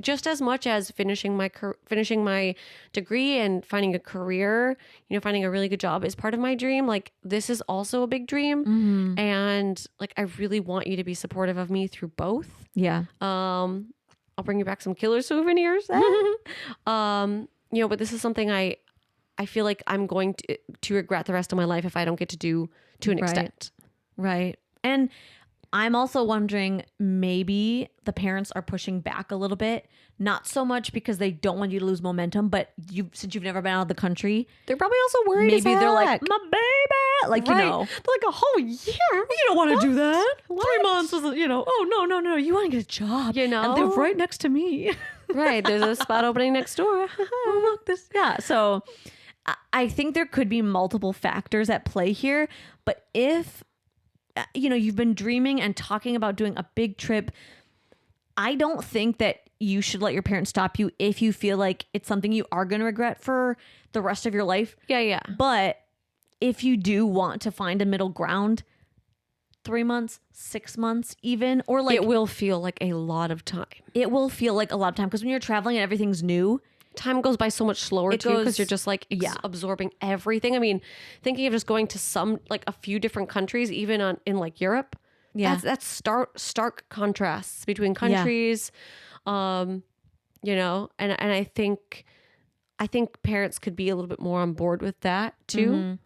just as much as finishing my degree and finding a career, finding a really good job is part of my dream. Like this is also a big dream. Mm-hmm. And like, I really want you to be supportive of me through both. Yeah. I'll bring you back some killer souvenirs. But this is something I feel like I'm going to regret the rest of my life if I don't get to do to an extent. Right. And I'm also wondering, maybe the parents are pushing back a little bit, not so much because they don't want you to lose momentum, but since you've never been out of the country, they're probably also worried. Maybe they're like, my baby, like, they're like a whole year. You don't want to do that. What? 3 months is, oh, no. You want to get a job. And they're right next to me. Right. There's a spot opening next door. Look, this. Yeah. So I think there could be multiple factors at play here, but if you've been dreaming and talking about doing a big trip, I don't think that you should let your parents stop you if you feel like it's something you are going to regret for the rest of your life. Yeah. But if you do want to find a middle ground, 3 months, 6 months even, or like... It will feel like a lot of time. It will feel like a lot of time because when you're traveling and everything's new... Time goes by so much slower too because you're just like absorbing everything. I mean, thinking of just going to a few different countries, even in like Europe. Yeah, that's stark contrasts between countries. And I think parents could be a little bit more on board with that too.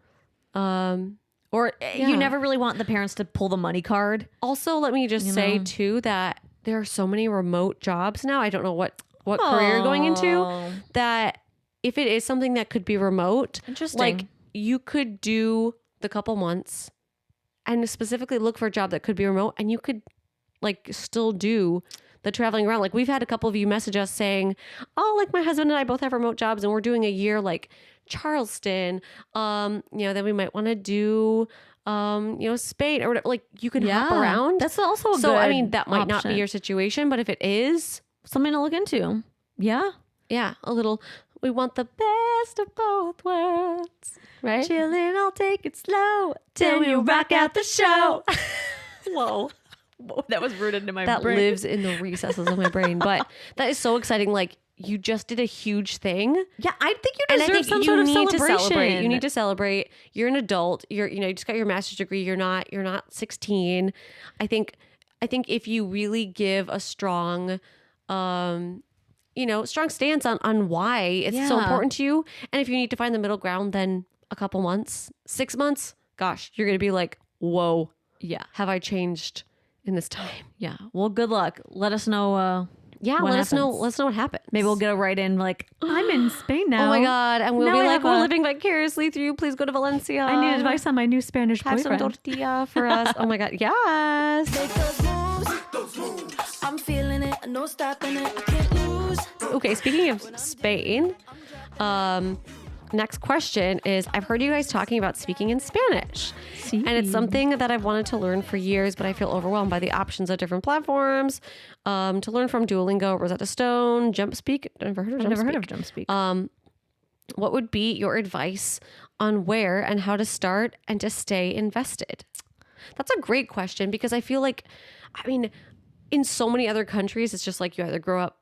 Mm-hmm. You never really want the parents to pull the money card. Also, let me just say too that there are so many remote jobs now. I don't know what career you're going into, that if it is something that could be remote, interesting, like you could do the couple months and specifically look for a job that could be remote, and you could like still do the traveling around. Like we've had a couple of you message us saying, oh, like my husband and I both have remote jobs and we're doing a year like Charleston, then we might want to do Spain or whatever. Like you can hop around. That's also a so good I mean that might option. not be your situation, but if it is, something to look into. Yeah. A little, we want the best of both worlds, right? Chillin', I'll take it slow till we rock out the show. Whoa, that was rooted into my brain. That lives in the recesses of my brain. But that is so exciting. Like you just did a huge thing. Yeah, I think you deserve some sort of celebration. You need to celebrate. You're an adult. You just got your master's degree. You're not 16. I think if you really give a strong strong stance on why it's so important to you. And if you need to find the middle ground, then a couple months, 6 months, gosh, you're going to be like, whoa. Yeah. Have I changed in this time? Yeah. Well, good luck. Let us know. Let us know what happens. Maybe we'll get a write in like, I'm in Spain now. Oh my God. And we'll be like, we're living vicariously through you. Please go to Valencia. I need advice on my new Spanish Have boyfriend. some tortilla for us. Oh my God. Yes. Make those moves. I'm feeling it. No stopping it. I can't lose. Okay, speaking of Spain, next question is, I've heard you guys talking about speaking in Spanish. Sí. And it's something that I've wanted to learn for years, but I feel overwhelmed by the options of different platforms. To learn from Duolingo, Rosetta Stone, JumpSpeak. I've never heard of JumpSpeak. What would be your advice on where and how to start and to stay invested? That's a great question because I feel like, in so many other countries, it's just like you either grow up,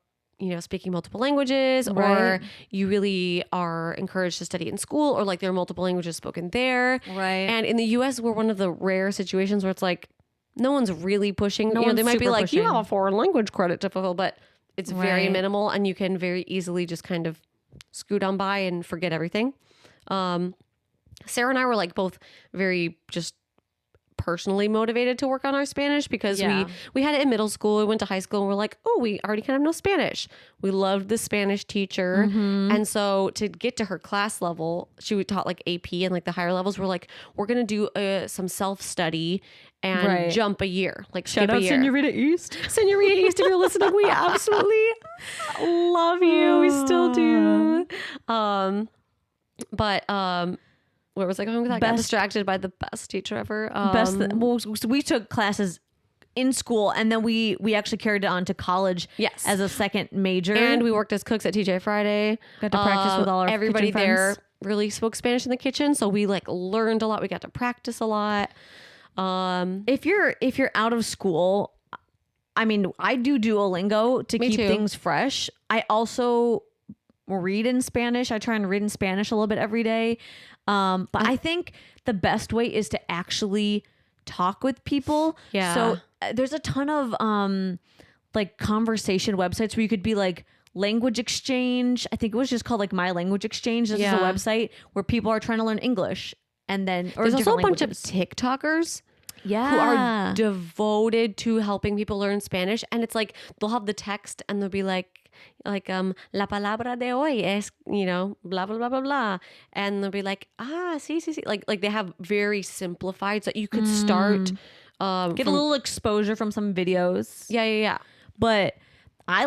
speaking multiple languages, or you really are encouraged to study in school, or like there are multiple languages spoken there. Right. And in the US, we're one of the rare situations where it's like, no one's really pushing. They might be like, pushing. You have a foreign language credit to fulfill, but it's very minimal and you can very easily just kind of scoot on by and forget everything. Sarah and I were like both very just personally motivated to work on our Spanish because Yeah. we had it in middle school, we went to high school, and we're like, oh, we already kind of know Spanish. We loved the Spanish teacher. And so to get to her class level, she taught like AP and like the higher levels. We're like, we're going to do some self-study and Right. jump a year, like Shout skip a out year. Senorita East. Senorita East, if you're listening, we absolutely love you. We still do. Where was I going with that? I got Best- distracted by the best teacher ever. Well, so we took classes in school, and then we actually carried it on to college. Yes. As a second major, And we worked as cooks at TJ Friday. Got to practice with all our everybody kitchen there friends. really spoke Spanish in the kitchen, so we like learned a lot. We got to practice a lot. if you're out of school, I mean, I do Duolingo to Me keep too. things fresh. I also read in Spanish. I try and read in Spanish a little bit every day. But I think the best way is to actually talk with people. Yeah. So there's a ton of like conversation websites where you could be like language exchange. I think it was just called like My Language Exchange. This is a Yeah. website where people are trying to learn English. And then or There's also a different bunch languages. of TikTokers yeah. who are devoted to helping people learn Spanish, and it's like they'll have the text and they'll be like la palabra de hoy es, blah blah blah blah blah, and they'll be like sí sí sí, like they have very simplified so that you could start Get a little exposure from some videos. yeah. But I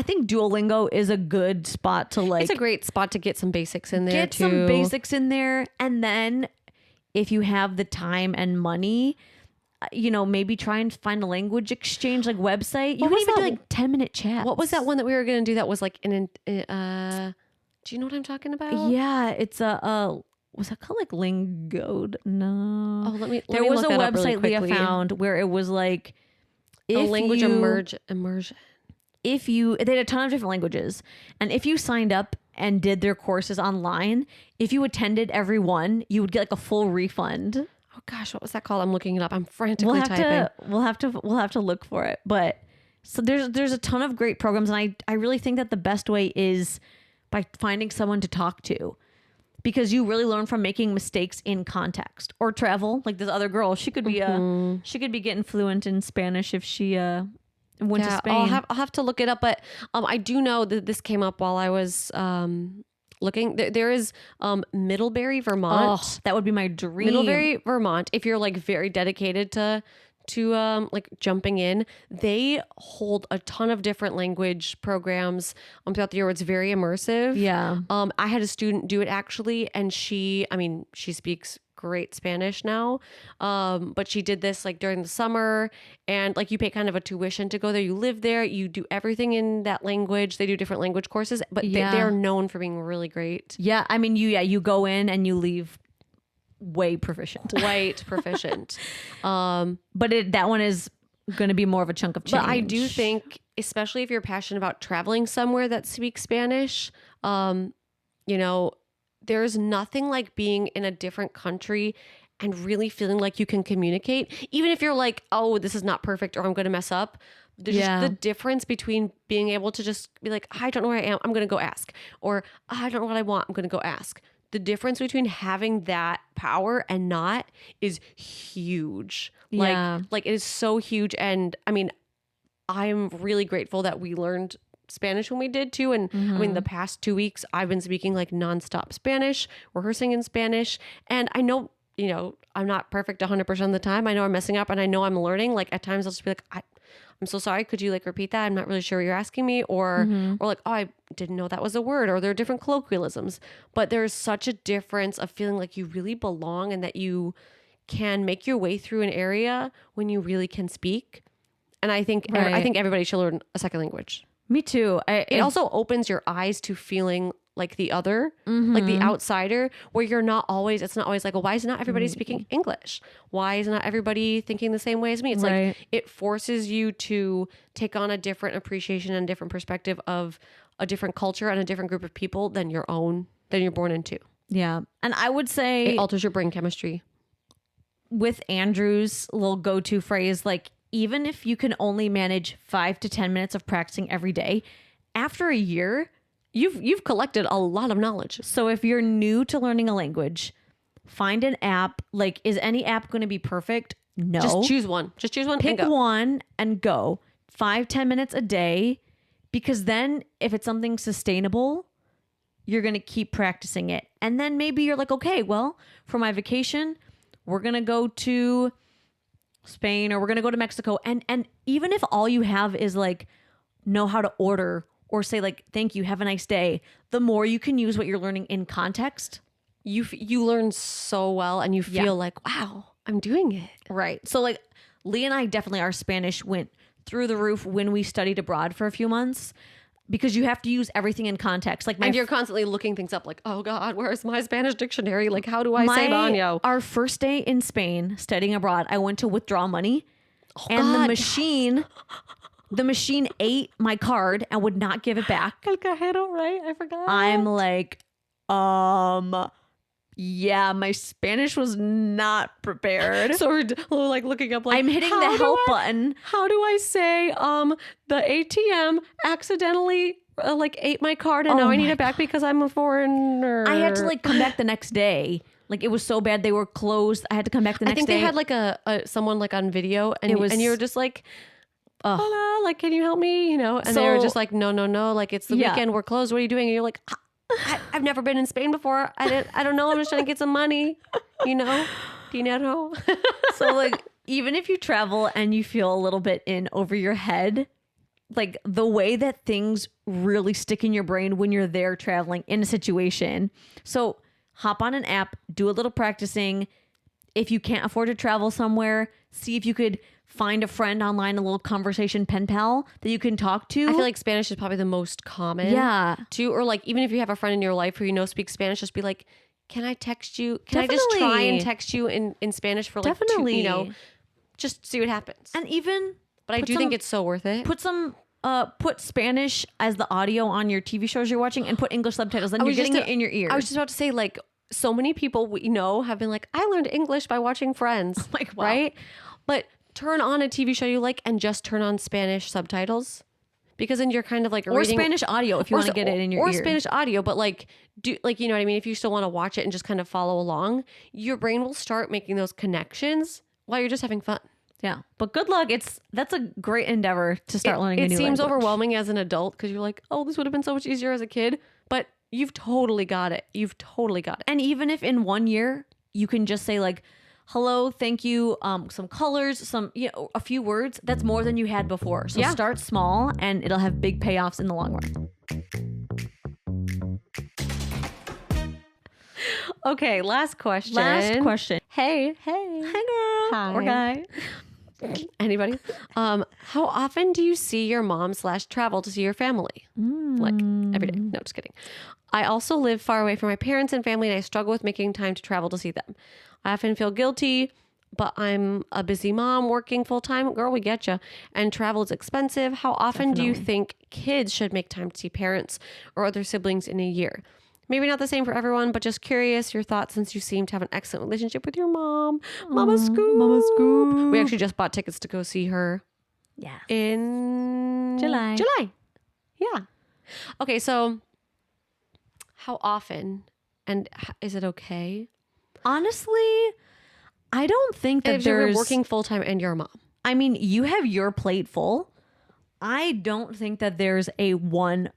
think Duolingo is a good spot to like It's a great spot to get some basics in there get too. some basics in there, and then if you have the time and money, maybe try and find a language exchange like website. You What can was even do that- like 10-minute chats. What was that one that we were gonna do that was like do you know what I'm talking about? Yeah, it's was that called like Lingoda? No. Oh, let me There was a look that up really website Leah quickly. found where it was like A language immersion. they had a ton of different languages, and if you signed up and did their courses online, if you attended every one, you would get like a full refund. Oh gosh, what was that called? I'm looking it up. I'm frantically typing. We'll have to look for it. But so there's a ton of great programs, and I really think that the best way is by finding someone to talk to, because you really learn from making mistakes in context or travel. Like this other girl, she could be she could be getting fluent in Spanish if she went to Spain. I'll have to look it up, but I do know that this came up while I was looking. There is Middlebury, Vermont. Oh, that would be my dream. Middlebury, Vermont. If you're like very dedicated to like jumping in, they hold a ton of different language programs throughout the year. It's very immersive. Yeah. I had a student do it actually, and she speaks great Spanish now. But she did this like during the summer, and like you pay kind of a tuition to go there. You live there, you do everything in that language. They do different language courses, but Yeah. they are known for being really great. Yeah. I mean, you go in and you leave way proficient. Quite proficient. But that one is going to be more of a chunk of change. But I do think, especially if you're passionate about traveling somewhere that speaks Spanish, there's nothing like being in a different country and really feeling like you can communicate. Even if you're like, oh, this is not perfect or I'm going to mess up. There's Yeah. just the difference between being able to just be like, I don't know where I am, I'm going to go ask. Or I don't know what I want, I'm going to go ask. The difference between having that power and not is huge. Yeah. Like it is so huge. And I mean, I'm really grateful that we learned Spanish when we did too. And I mean, the past 2 weeks, I've been speaking like nonstop Spanish, rehearsing in Spanish. And I know, I'm not perfect 100% of the time. I know I'm messing up and I know I'm learning. Like at times I'll just be like, I'm so sorry. Could you like repeat that? I'm not really sure what you're asking me. Or like, oh, I didn't know that was a word. Or there are different colloquialisms. But there's such a difference of feeling like you really belong and that you can make your way through an area when you really can speak. And I think Right. everybody should learn a second language. Me too. It also opens your eyes to feeling like the other, like the outsider, where it's not always like, well, why is not everybody speaking English? Why is not everybody thinking the same way as me? It's Right. like, it forces you to take on a different appreciation and different perspective of a different culture and a different group of people than your own, than you're born into. Yeah. And I would say It alters your brain chemistry. with Andrew's little go-to phrase, like, even if you can only manage 5 to 10 minutes of practicing every day, after a year, You've collected a lot of knowledge. so if you're new to learning a language, find an app. Like, is any app going to be perfect? No. Just choose one. Just choose one. Pick and go. one and go 5-10 minutes a day, because then if it's something sustainable, you're going to keep practicing it. And then maybe you're like, okay, well, for my vacation, we're going to go to Spain or we're going to go to Mexico. And even if all you have is like know how to order or say like, thank you, have a nice day, the more you can use what you're learning in context. You learn so well and you feel like, wow, I'm doing it. Right. So like Lee and I definitely, our Spanish went through the roof when we studied abroad for a few months, because you have to use everything in context. Like And you're constantly looking things up like, oh God, where's my Spanish dictionary? Like, how do I say baño? Our first day in Spain studying abroad, I went to withdraw money and God, the machine ate my card and would not give it back. El cajero, right? I forgot. I'm like, yeah, my Spanish was not prepared. So we're like looking up like, I'm hitting the help button. How do I say the ATM accidentally like ate my card and now I need it back because I'm a foreigner? I had to like come back the next day. Like it was so bad they were closed. I had to come back the next day. I think they had like a someone like on video and and you were just like, hola, like, can you help me? You know, and they were just like, no, like it's the weekend, we're closed. What are you doing? And you're like, I've never been in Spain before. I don't know. I'm just trying to get some money, you know, dinero. So like, even if you travel and you feel a little bit in over your head, like the way that things really stick in your brain when you're there traveling in a situation. So hop on an app, do a little practicing. If you can't afford to travel somewhere, see if you could find a friend online, a little conversation pen pal that you can talk to. I feel like Spanish is probably the most common. Yeah. Or like, even if you have a friend in your life who you know speaks Spanish, just be like, can I text you? Can I just try and text you in Spanish for like Definitely. 2, you know, just see what happens. And even, but I do think it's so worth it. Put Spanish as the audio on your TV shows you're watching and put English subtitles. Then you're getting it in your ears. I was just about to say, like, so many people we know have been like, I learned English by watching Friends. Like, wow. Right? But turn on a TV show you like and just turn on Spanish subtitles, because then you're kind of like reading, Spanish audio if you want to get it in your ear. Or Spanish audio, but like you know what I mean? If you still want to watch it and just kind of follow along, your brain will start making those connections while you're just having fun. Yeah. But good luck. That's a great endeavor to start learning a new language. It seems overwhelming as an adult because you're like, oh, this would have been so much easier as a kid, but you've totally got it. And even if in 1 year you can just say like, hello, thank you, some colors, a few words, that's more than you had before. So start small and it'll have big payoffs in the long run. Okay, last question. Hey. Hi, girl. Hi. Or guy. Anybody? How often do you see your mom/travel to see your family? Like every day. No, just kidding. I also live far away from my parents and family, and I struggle with making time to travel to see them. I often feel guilty, but I'm a busy mom working full time. Girl, we get you. And travel is expensive. How often do you think kids should make time to see parents or other siblings in a year? Maybe not the same for everyone, but just curious your thoughts since you seem to have an excellent relationship with your mom. Mama Scoop. We actually just bought tickets to go see her. Yeah. In July. Yeah. Okay, so how often, and is it okay? Honestly, I don't think that if you're there's working full time and you're a mom. I mean, you have your plate full. I don't think that there's a one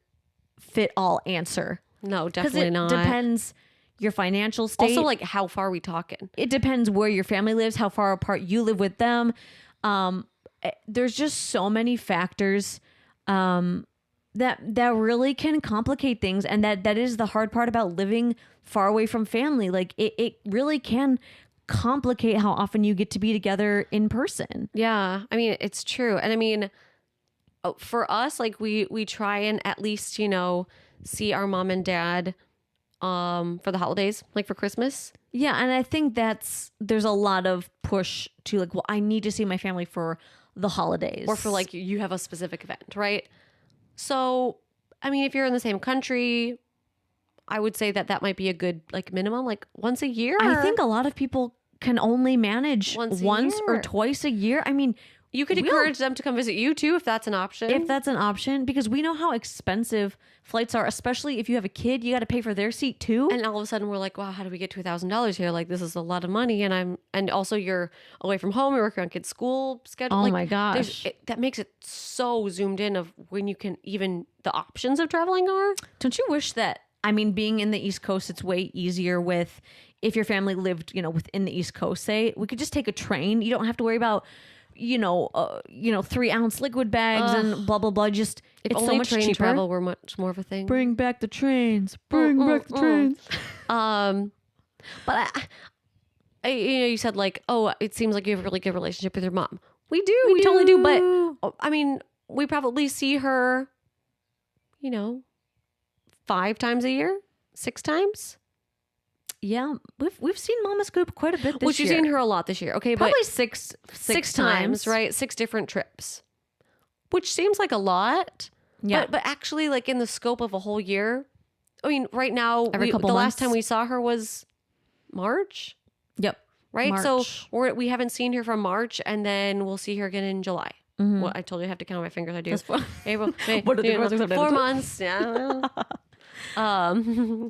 fit all answer. No, definitely not. Because it depends your financial state. Also, like, how far are we talking? It depends where your family lives, how far apart you live with them. There's just so many factors that really can complicate things, and that is the hard part about living far away from family. Like it really can complicate how often you get to be together in person. Yeah, I mean, it's true. And I mean, for us, like we try and at least, you know, see our mom and dad for the holidays, like for Christmas. Yeah, and I think there's a lot of push to like, well, I need to see my family for the holidays. Or for like you have a specific event, right? So, I mean, if you're in the same country, I would say that might be a good like minimum, like once a year. I think a lot of people can only manage once or twice a year. I mean, You could encourage them to come visit you too, if that's an option. If that's an option, because we know how expensive flights are, especially if you have a kid, you got to pay for their seat too. And all of a sudden we're like, wow, how do we get to $1,000 here? Like, this is a lot of money. And also you're away from home, you're working on kids' school schedule. Oh like, my gosh. that makes it so zoomed in of when you can even, the options of traveling are. Don't you wish that, I mean, being in the East Coast, it's way easier with, if your family lived, within the East Coast, say, we could just take a train. You don't have to worry about, 3-ounce liquid bags and blah, blah, blah. Just, If it's only so much train cheaper. travel were much more of a thing. Bring back the trains. Bring back the trains. But you said like, oh, it seems like you have a really good relationship with your mom. We do. We totally do. But I mean, we probably see her, 5 times a year, 6 times. Yeah, we've seen Mama Scoop quite a bit this year. Which you've seen her a lot this year. Okay, Probably but six times, right? 6 different trips, which seems like a lot. Yeah. But actually, like in the scope of a whole year, I mean, right now, Every couple the months. last time we saw her was March, Yep. right? So March. we haven't seen her from March, and then we'll see her again in July. Well, I told you I have to count my fingers. I do. That's fine. April, May, What are the June, differences of 4 that? months. Yeah.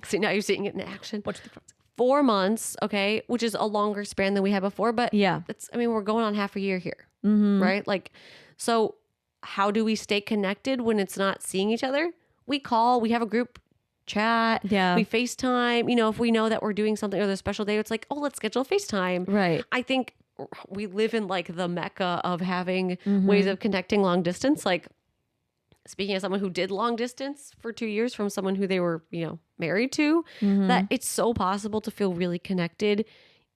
See, now you're seeing it in action. What's the difference? 4 months, okay, which is a longer span than we had before, but Yeah. we're going on half a year here, Mm-hmm. right? Like, so how do we stay connected when it's not seeing each other? We call, we have a group chat, Yeah. we FaceTime, if we know that we're doing something or there's a special day, it's like, oh, let's schedule a FaceTime. Right. I think we live in like the mecca of having Mm-hmm. ways of connecting long distance. Like, speaking of someone who did long distance for 2 years from someone who they were, married to, Mm-hmm. that it's so possible to feel really connected,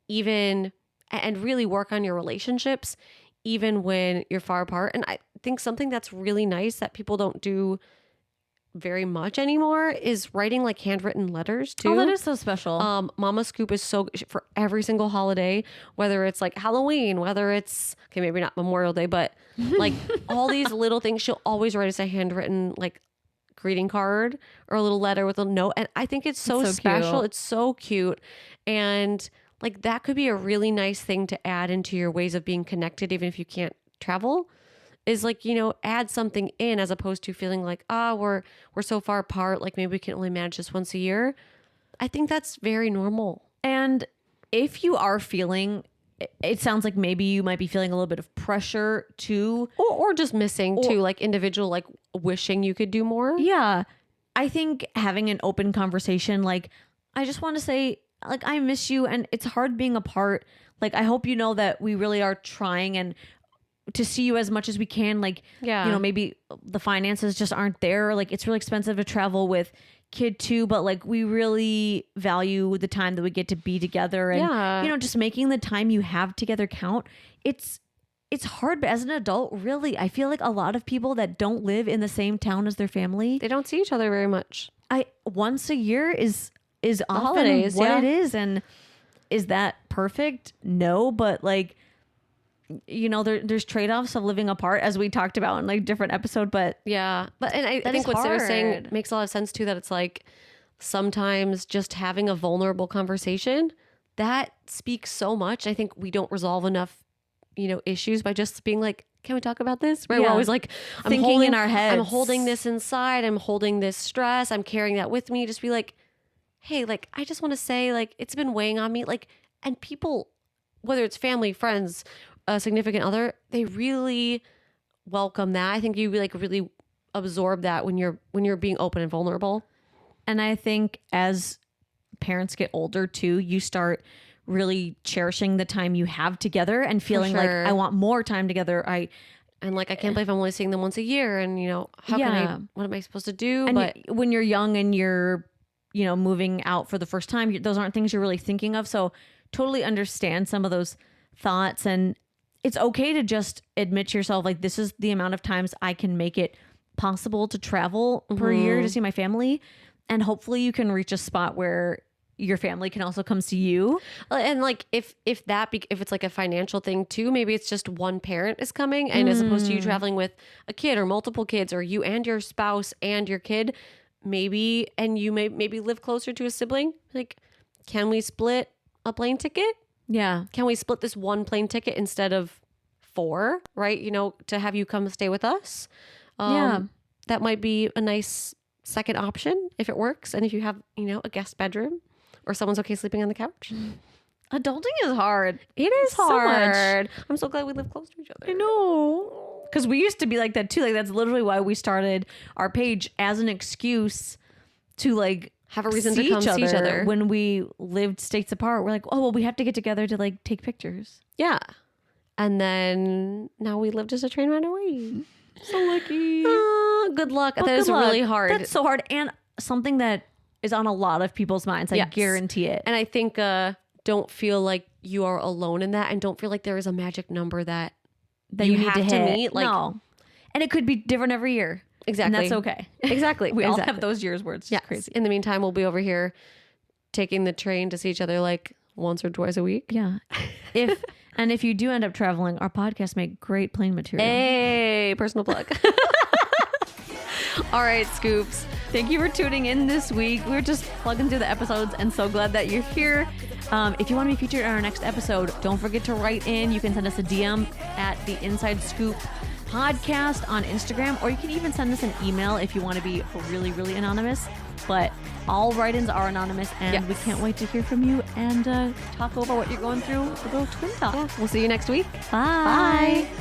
even, and really work on your relationships, even when you're far apart. And I think something that's really nice that people don't do very much anymore is writing like handwritten letters too. Oh, that is so special. Mama Scoop is so for every single holiday, whether it's like Halloween, whether it's okay, maybe not Memorial Day, but like all these little things, she'll always write us a handwritten like greeting card or a little letter with a note. And I think it's so It's so special. cute. It's so cute. And like that could be a really nice thing to add into your ways of being connected, even if you can't travel. Is like, add something in as opposed to feeling like, we're so far apart. Like maybe we can only manage this once a year. I think that's very normal. And if you are feeling, it sounds like maybe you might be feeling a little bit of pressure to, Or just missing too, like individual, like wishing you could do more. yeah, I think having an open conversation, like, I just want to say, like, I miss you and it's hard being apart. Like, I hope you know that we really are trying and to see you as much as we can. Like, Yeah. maybe the finances just aren't there. Like, it's really expensive to travel with kid too, but like we really value the time that we get to be together and Yeah. just making the time you have together count. It's hard, but as an adult, really, I feel like a lot of people that don't live in the same town as their family, They don't see each other very much. once a year is often holidays, what yeah. it is. And is that perfect? No, but like, there's trade-offs of living apart, as we talked about in like different episode, but Yeah. But, and I That think is what Sarah's saying hard. makes a lot of sense too, that it's like sometimes just having a vulnerable conversation that speaks so much. I think we don't resolve enough, issues by just being like, can we talk about this? Right. We're Yeah. always like, Thinking in our I'm heads. holding this inside. I'm holding this stress. I'm carrying that with me. Just be like, hey, like, I just want to say, like, it's been weighing on me. Like, and people, whether it's family, friends, a significant other, they really welcome that. I think you like really absorb that when you're being open and vulnerable. And I think as parents get older too, you start really cherishing the time you have together and feeling sure. like I want more time together. And like, I can't believe I'm only seeing them once a year. And how can Yeah. what am I supposed to do? And But when you're young and you're, moving out for the first time, those aren't things you're really thinking of. So totally understand some of those thoughts. And it's okay to just admit to yourself, like, this is the amount of times I can make it possible to travel per year to see my family. And hopefully you can reach a spot where your family can also come see you. and like if it's like a financial thing too, maybe it's just one parent is coming, and as opposed to you traveling with a kid or multiple kids, or you and your spouse and your kid, maybe, and you maybe live closer to a sibling. Like, can we split a plane ticket? Yeah. Can we split this one plane ticket instead of 4, right? You know, to have you come stay with us. Yeah. That might be a nice second option if it works. And if you have, you know, a guest bedroom or someone's okay sleeping on the couch. Adulting is hard. It is So much. hard. I'm so glad we live close to each other. I know. Because we used to be like that too. Like that's literally why we started our page as an excuse to like Have a reason to come see each other. when we lived states apart. We're like, oh well, we have to get together to like take pictures. Yeah. And then now we live just a train ride away. So lucky. Good luck. But That good is luck. really hard. That's so hard, and something that is on a lot of people's minds. I Yes. guarantee it. And I think don't feel like you are alone in that, and don't feel like there is a magic number that You need have to hit. meet. Like, no, and it could be different every year. exactly. And that's okay. Exactly. We all Exactly. have those years where it's just crazy. In the meantime, we'll be over here taking the train to see each other like once or twice a week. Yeah. If you do end up traveling, our podcast make great plane material. Hey, personal plug. All right, Scoops. Thank you for tuning in this week. We're just plugging through the episodes and so glad that you're here. If you want to be featured in our next episode, don't forget to write in. You can send us a DM at the Inside Scoop podcast on Instagram, or you can even send us an email if you want to be really, really anonymous. But all write-ins are anonymous, and we can't wait to hear from you and talk over what you're going through. A little twin talk. Yeah, we'll see you next week. Bye. Bye.